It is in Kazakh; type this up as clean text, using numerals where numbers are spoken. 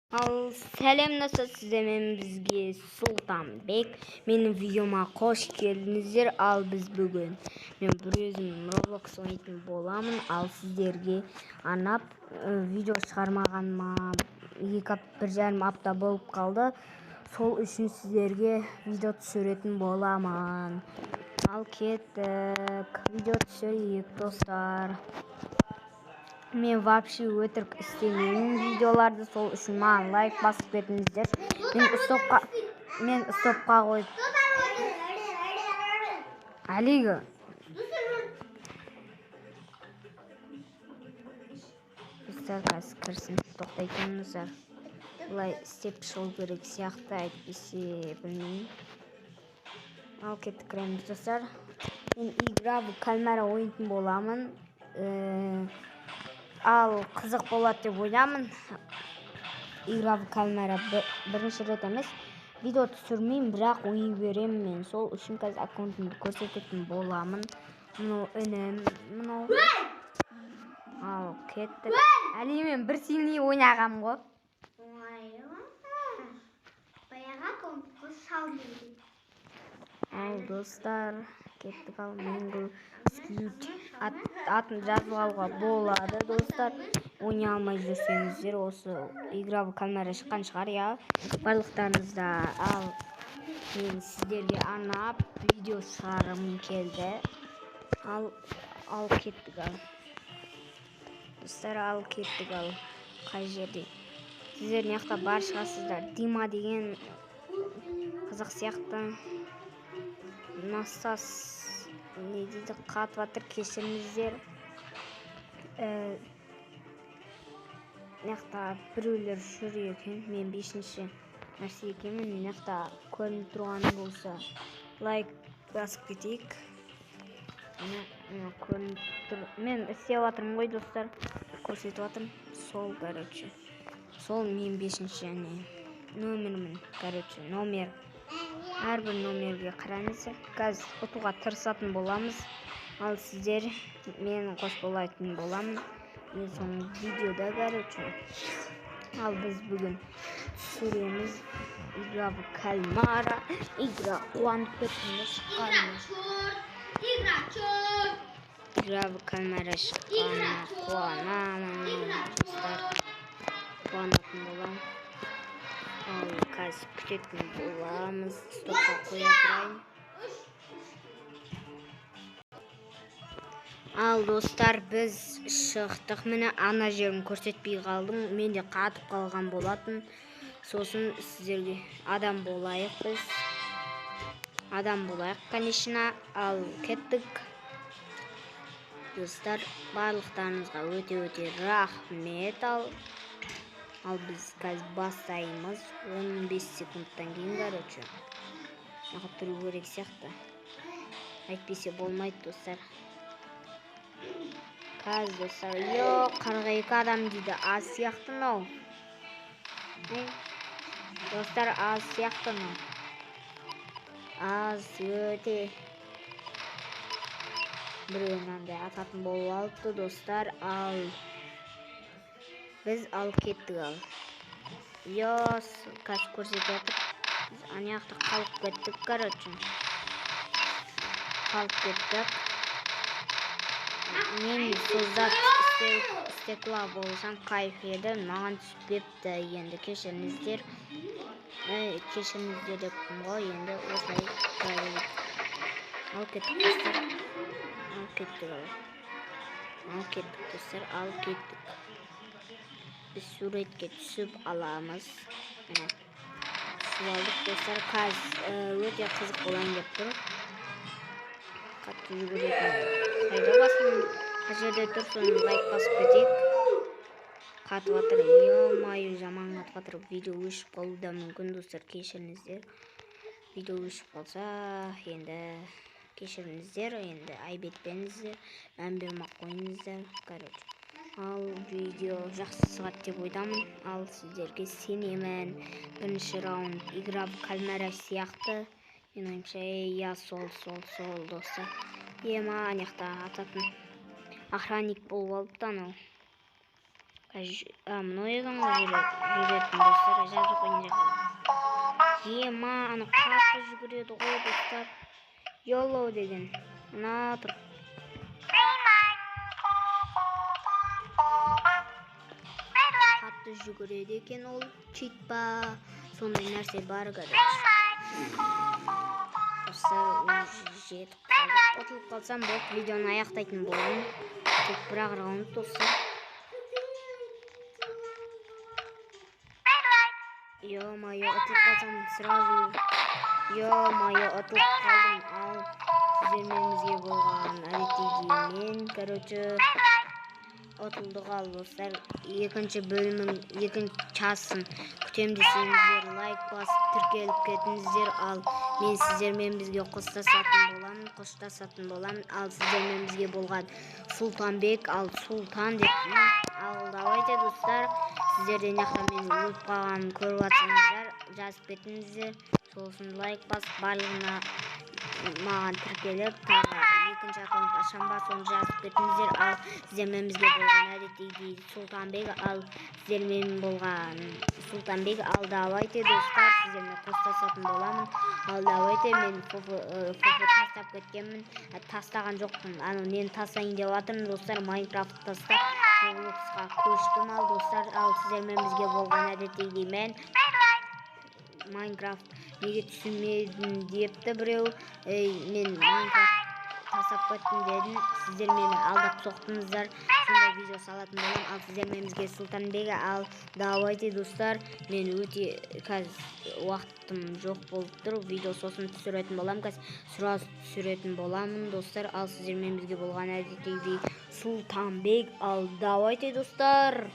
Ал сәлем насыз сіздермен бізге Сұлтанбек. Менің видеома қош келдіңіздер. Ал біз бүгін мен бір өзім Roblox ойнайтын боламын. Ал сіздерге арнап видео шығармағаныма 1,5 апта болып қалды. Сол үшін сіздерге видео түсіретін боламын. Ал кеттік. Видео түсірейік достар. Мен вообще өтірік істемеймін видеоларды, сол үшін маған лайк басып кетіңіздер. Мен стопқа қойып әлигі достар қазір кірсін тоқтайтыныңыздар. Бұлай істеп шығу керек сияқты, әйтпесе білмеймін. Ал кеттік, кіреміз достар. Мен игра в кальмара ойнайтын боламын. Ал қызық болады деп ойлаймын. Игра в кальмара бірінші рет емес. Видео түсірмеймін, бірақ ойнай беремін мен. Сол үшін қазір аккаунтымды көрсететін боламын. Мынау інім, мынау. Ал кеттік. Әлі мен бір сильный ойнағам ғой. Ал достар, кеттік. Ал Mingle Squid атын жазып алуға болады достар. Ойнай алмай жүрсеңіздер, осы игра в кальмара шыққан шығар, я барлықтарыңызда. Ал мен сіздерге арнап видео шығарғым келді. Ал кеттік. Ал достар, ал кеттік. Ал қай жерде сіздер не жақта бар шығасыздар. Дима деген қызық сияқты. Насас не дейді, қатып жатыр, кешіріңіздер. Мына біреулер жүр екен, мен 5-ші нәрсе екенмін. Мына көрініп тұрғаны болса лайк басып кетейік. Көрініп тұр. Мен істеп жатырмын ғой достар, көрсетіп жатырмын. Сол короче, сол мен 5-ші номермін. Короче, номер, әрбір номерге қараңыздар. Қазір ұтуға тырысатын боламыз. Ал сіздер мен қосылатын боламын. Мен соңғы видеода короче. Ал біз бүгін түсіреміз игра в кальмара. Игра қуанып кетіңіз шыққанына. Игра в кальмара шыққанына қуанамын достар. Қуанатын боламын. Ал қазір күтетін боламыз. Стопқа қоя тұрайын. Ал достар, біз шықтық. Міне ана жерін көрсетпей қалдым. Мен де қатып қалған болатын. Сосын сіздерге адам болайық біз. Адам болайық, конечно. Ал кеттік. Достар, барлықтарыңызға өте рахмет. Ал біз қазір бастаймыз. 15 секундтан кейін короче. Нағып тұру керек сияқты. Әйтпесе болмайды достар. Қазір достар, 42 адам дейді. Аз сияқты мынау. Достар, аз сияқты мынау. Аз өте. Біреуінен ататын болып алыпты достар. Ал біз алып кеттік. Ал қазір көрсетіп жатыр. Біз анаяқты қалып кеттік короче. Қалып кеттік. Мен создат стекла болсам кайф еді. Маған түспепті. Енді кешіріңіздер. Кешіріңіздер деппін ғой. Енді осылай қайып. Ал кеттік достар. Ал кеттік. Ал кеттік достар. Ал кеттік. Біз суретке түсіп аламыз. Түсіп алдық достар. Қазір өте қызық болайын деп тұр. Қатты жүгіретін. Қайда басын? Қажерде тұрсын лайк басып кетейік. Қатып атыр. Е-майы жаман қатып атыр. Видео өшіп қалуы да мүмкін достар. Кешіріңіздер. Видео өшіп қалса, енді кешіріңіздер. Енді айбетпеңіздер. Мән бермей қойыңыздар. Короче. Ал видео жақсы шығады деп ойдамын. Ал сіздерге сенемін. Бірінші раунд игра в кальмара сияқты. Мен ойымша, сол достар. Ема анаяқта ататын охранник болып алыпты анау. Мына егонго жүрөтүн достор, жазып койгон ема аны катты жүгүрөдү го достор. Yolo деген. Мына тур. Катты жүгүрөдү экен ол. Читпа. Сондай нерсе бар короче. Достор, жетип калдык. Отулуп калсам болуп, видеону аяктайтын болом. Тек бир агыр калды достор. Ё-моё, отулуп калсам сразу. Ё-моё, отулуп калдым. Ал сиздермеңизге болгон адеттеги мен, короче, отулдук ал достор. Экинчи бөлүмүн, экинчи часын күтөм десеңиздер, лайк басып тиркелип кетиңиздер. Ал мен сиздер менен бизге кошташатын болам. Ал сиздер менен бизге болгон Султанбек, ал Султан деп. Ал давайте достор, сиздерден жакта мени угуп калганын көрүп атсаңыздар, жазып кетиңиздер. Сосын лайк басып барлыгына маған тіркеліп, тағы екінші аккаунт ашам ба, соны жазып кетіңіздер. Ал сіздер менен бізге болған әдеттегідей Султанбек, ал сіздер менен болған Султанбек, ал давайте достар, сіздер менен қоштасатын боламын. Ал давайте, мен фофо тастап кеткенмін, тастаған жоқпын. Аны нені тастайын деп жатырмын достар, Майнкрафт тастап Robloxқа көштім. Ал достар, ал сіздер менен бізге болған әдеттегідей мен Майнкрафт неге түсінмедім депті біреу. Мен Майнкрафт тастап кеттім дедім. Сіздер мені алдап соқтыңыздар. Сондай видео салатын болам. Ал сіздер менен бізге Султанбек, ал давайте достар. Мен өте қазір уақытым жоқ болып тұр. Видео сосын түсіретін болам. Қазір сразу түсіретін боламын достар. Ал сіздер менен бізге болған әдеттегідей Султанбек, ал давайте достар.